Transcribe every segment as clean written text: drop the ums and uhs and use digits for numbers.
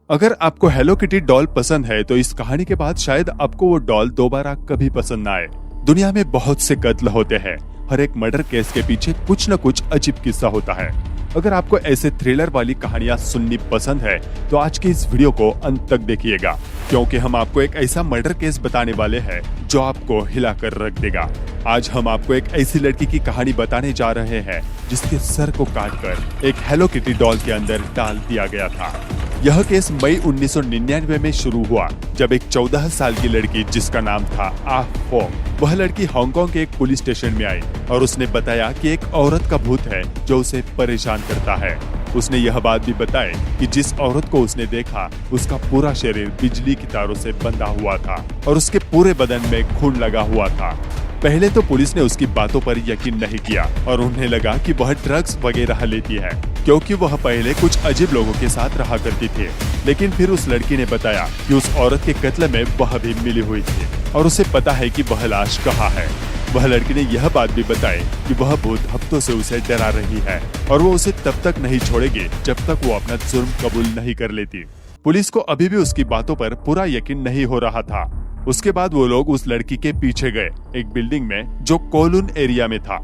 अगर आपको hello kitty doll पसंद है तो इस कहानी के बाद शायद आपको वो डॉल दोबारा कभी पसंद ना आए। दुनिया में बहुत से कत्ल होते हैं, हर एक मर्डर केस के पीछे कुछ न कुछ अजीब किस्सा होता है। अगर आपको ऐसे थ्रिलर वाली कहानियां सुननी पसंद है तो आज की इस वीडियो को अंत तक देखिएगा, क्योंकि हम आपको एक ऐसा मर्डर केस बताने वाले हैं जो आपको हिलाकर रख देगा। आज हम आपको एक ऐसी लड़की की कहानी बताने जा रहे हैं जिसके सर को काटकर एक हेलो किटी डॉल के अंदर डाल दिया गया था। यह केस मई 1999 में शुरू हुआ, जब एक 14 साल की लड़की जिसका नाम था आह फोंग, वह लड़की हांगकांग के एक पुलिस स्टेशन में आई और उसने बताया कि एक औरत का भूत है जो उसे परेशान करता है। उसने यह बात भी बताई कि जिस औरत को उसने देखा उसका पूरा शरीर बिजली की तारों से बंधा हुआ था और उसके पूरे बदन में खून लगा हुआ था। पहले तो पुलिस ने उसकी बातों पर यकीन नहीं किया और उन्हें लगा कि वह ड्रग्स वगैरह लेती है, क्योंकि वह पहले कुछ अजीब लोगों के साथ रहा करती थी। लेकिन फिर उस लड़की ने बताया कि उस औरत के कत्ल में वह भी मिली हुई थी और उसे पता है कि वह लाश कहाँ है। वह लड़की ने यह बात भी बताई कि वह भूत हफ्तों से उसे डरा रही है और वो उसे तब तक नहीं छोड़ेगी जब तक वो अपना जुर्म कबूल नहीं कर लेती। पुलिस को अभी भी उसकी बातों पर पूरा यकीन नहीं हो रहा था। उसके बाद वो लोग उस लड़की के पीछे गए, एक बिल्डिंग में जो कोलुन एरिया में था।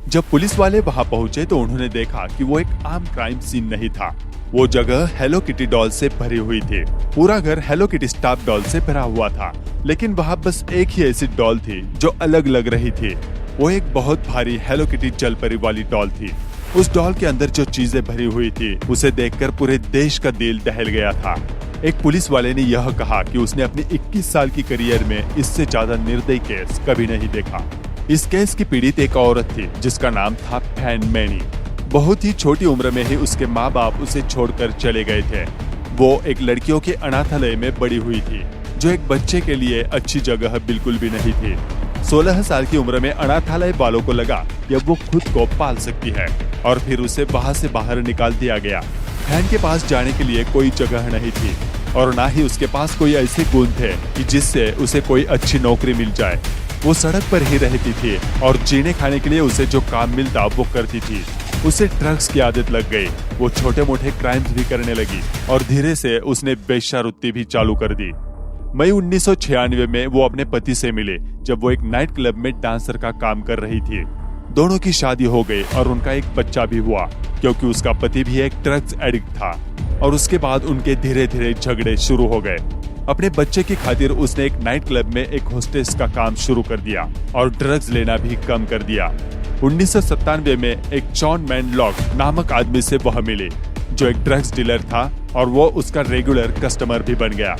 जब पुलिस वाले वहां पहुंचे तो उन्होंने देखा कि वो एक आम क्राइम सीन नहीं था। वो जगह हेलो किटी डॉल से भरी हुई थी। पूरा घर हेलो किटी स्टाफ डॉल से भरा हुआ था, लेकिन वहां बस एक ही ऐसी डॉल थी जो अलग लग रही थी। वो एक बहुत भारी हेलो किटी जल परी वाली डॉल थी। उस डॉल के अंदर जो चीजें भरी हुई थी उसे देखकर पूरे देश का दिल दहल गया था। एक पुलिस वाले ने यह कहा कि उसने अपने 21 साल की करियर में इससे ज्यादा निर्दयी केस कभी नहीं देखा। इस केस की पीड़ित एक औरत थी जिसका नाम था फैन मैनी। बहुत ही छोटी उम्र में ही उसके माँ बाप उसे छोड़कर चले गए थे। वो एक लड़कियों के अनाथालय में बड़ी हुई थी, जो एक बच्चे के लिए अच्छी जगह बिल्कुल भी नहीं थी। 16 साल की उम्र में अनाथालय वालों को लगा कि अब वो खुद को पाल सकती है और फिर उसे वहां से बाहर निकाल दिया गया। फैन के पास जाने के लिए कोई जगह नहीं थी और ना ही उसके पास कोई ऐसे गुण थे कि जिससे उसे कोई अच्छी नौकरी मिल जाए। वो सड़क पर ही रहती थी और जीने खाने के लिए उसे जो काम मिलता वो करती थी। उसे ड्रग्स की आदत लग गई। वो छोटे मोटे क्राइम्स भी करने लगी और धीरे से उसने बेशर्ती भी चालू कर दी। मई 1996 में वो अपने पति से मिले जब वो एक नाइट क्लब में डांसर का काम कर रही थी। दोनों की शादी हो गई और उनका एक बच्चा भी हुआ, क्योंकि उसका पति भी एक ड्रग्स एडिक्ट था। और उसके बाद उनके धीरे धीरे झगड़े शुरू हो गए। अपने बच्चे की खातिर उसने एक नाइट क्लब में एक होस्टेस का काम शुरू कर दिया और ड्रग्स लेना भी कम कर दिया। 1997 में एक जॉन मैनलॉक नामक आदमी से वह मिली, जो एक ड्रग्स डीलर था और वो उसका रेगुलर कस्टमर भी बन गया।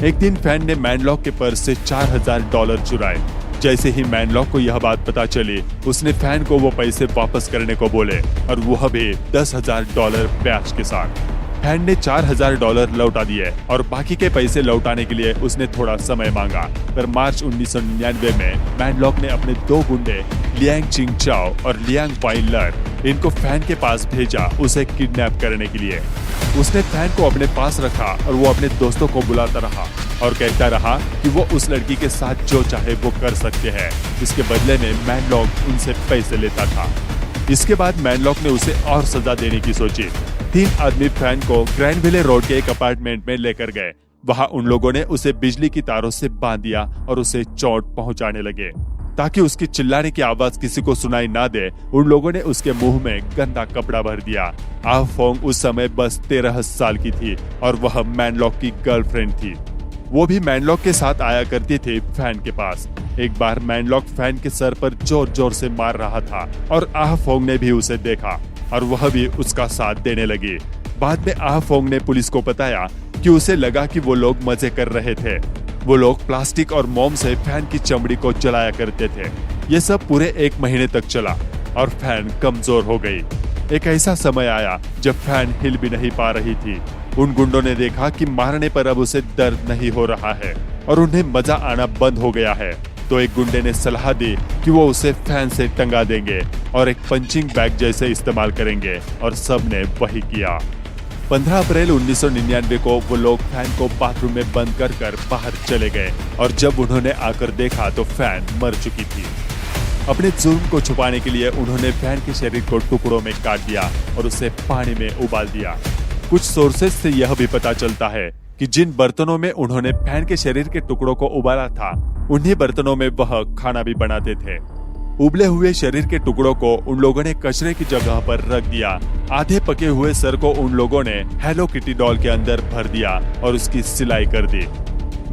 एक दिन फैन ने मैनलॉक के पर्स से $4000 चुराए। जैसे ही मैनलॉक को यह बात पता चली, उसने फैन को वो पैसे वापस करने को बोले और वह भी $10,000 ब्याज के साथ। फैन ने $4000 लौटा दिए और बाकी के पैसे लौटाने के लिए उसने थोड़ा समय मांगा। पर मार्च 1999 में मैनलॉक ने अपने 2 गुंडे लियांग चिंग चाओ और लियांग वाई लर इनको फैन के पास भेजा उसे किडनैप करने के लिए। उसने फैन को अपने पास रखा और वो अपने दोस्तों को बुलाता रहा और कहता रहा कि वो उस लड़की के साथ जो चाहे वो कर सकते हैं। इसके बदले में मैनलॉक उनसे पैसे लेता था। इसके बाद मैनलॉक ने उसे और सजा देने की सोची। 3 आदमी फैन को ग्रैंडविले रोड के एक अपार्टमेंट में लेकर गए। वहां उन लोगों ने उसे बिजली की तारों से बांध दिया और उसे चोट पहुंचाने लगे। ताकि उसकी चिल्लाने की आवाज किसी को सुनाई ना दे, उन लोगों ने उसके मुंह में गंदा कपड़ा भर दिया। आह फोंग उस समय बस 13 साल की थी और वह मैनलॉक की गर्लफ्रेंड थी। वो भी मैनलॉक के साथ आया करती थी फैन के पास। एक बार मैनलॉक फैन के सर पर जोर जोर से मार रहा था और आह फोंग ने भी उसे देखा और वह भी उसका साथ देने लगी। बाद में आह फोंग ने पुलिस को बताया कि उसे लगा कि वो लोग मजे कर रहे थे। वो लोग प्लास्टिक और मोम से फैन की चमड़ी को जलाया करते थे। ये सब पूरे 1 महीने तक चला और फैन कमजोर हो गई। एक ऐसा समय आया जब फैन हिल भी नहीं पा रही थी। उन गुंडों ने देखा कि मारने पर अब उसे दर्द नहीं हो रहा है और उन्हें मजा आना बंद हो गया है। तो एक गुंडे ने सलाह दी कि वो उसे फैन से टंगा देंगे और एक पंचिंग बैग जैसे इस्तेमाल करेंगे और सबने वही किया। 15 अप्रैल 1999 को वो लोग फैन को बाथरूम में बंद कर बाहर चले गए और जब उन्होंने आकर देखा तो फैन मर चुकी थी। अपने जुर्म को छुपाने के लिए उन्होंने फैन के शरीर को टुकड़ों में काट दिया और उसे पानी में उबाल दिया। कुछ सोर्सेस से यह भी पता चलता है कि जिन बर्तनों में उन्होंने फैन के शरीर के टुकड़ों को उबाला था, उन्हीं बर्तनों में वह खाना भी बनाते थे। उबले हुए शरीर के टुकड़ों को उन लोगों ने कचरे की जगह पर रख दिया। आधे पके हुए सर को उन लोगों ने हेलो किटी डॉल के अंदर भर दिया और उसकी सिलाई कर दी।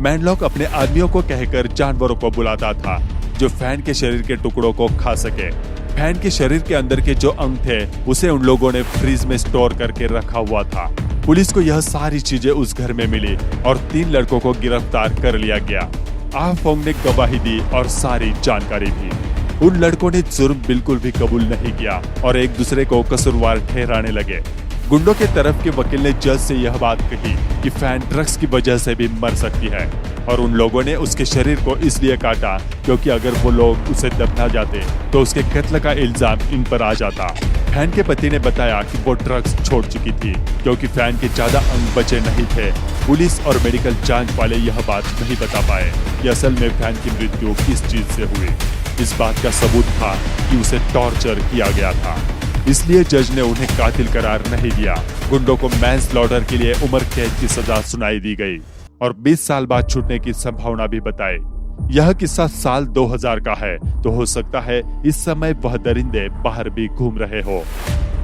मैनलॉक अपने आदमियों को कहकर जानवरों को बुलाता था जो फैन के शरीर के टुकड़ों को खा सके। फैन के शरीर के अंदर के जो अंग थे उसे उन लोगों ने फ्रीज में स्टोर करके रखा हुआ था। पुलिस को यह सारी चीजें उस घर में मिली और 3 लड़कों को गिरफ्तार कर लिया गया। आ फोंग ने गवाही दी और सारी जानकारी भी। उन लड़कों ने जुर्म बिल्कुल भी कबूल नहीं किया और एक दूसरे को कसूरवार ठहराने लगे। गुंडों के तरफ के वकील ने जज से यह बात कही कि फैन ड्रग्स की वजह से भी मर सकती है और उन लोगों ने उसके शरीर को इसलिए काटा क्योंकि अगर वो लोग उसे दफना जाते तो उसके कत्ल का इल्जाम इन पर आ जाता। फैन के पति ने बताया कि वो ड्रग्स छोड़ चुकी थी क्योंकि फैन के ज्यादा अंग बचे नहीं थे। पुलिस और मेडिकल जांच वाले यह बात नहीं बता पाए कि असल में फैन की मृत्यु किस चीज से हुई। इस बात का सबूत था कि उसे टॉर्चर किया गया था, इसलिए जज ने उन्हें कातिल करार नहीं दिया। गुंडों को मैनस्लॉटर के लिए उम्र कैद की सजा सुनाई दी गई और 20 साल बाद छूटने की संभावना भी बताई। यह किस्सा साल 2000 का है, तो हो सकता है इस समय वह दरिंदे बाहर भी घूम रहे हो।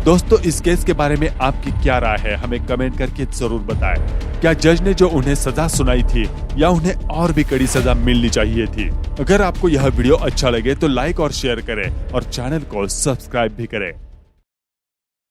दोस्तों, इस केस के बारे में आपकी क्या राय है, हमें कमेंट करके जरूर बताएं। क्या जज ने जो उन्हें सजा सुनाई थी या उन्हें और भी कड़ी सजा मिलनी चाहिए थी? अगर आपको यह वीडियो अच्छा लगे तो लाइक और शेयर करें और चैनल को सब्सक्राइब भी करें।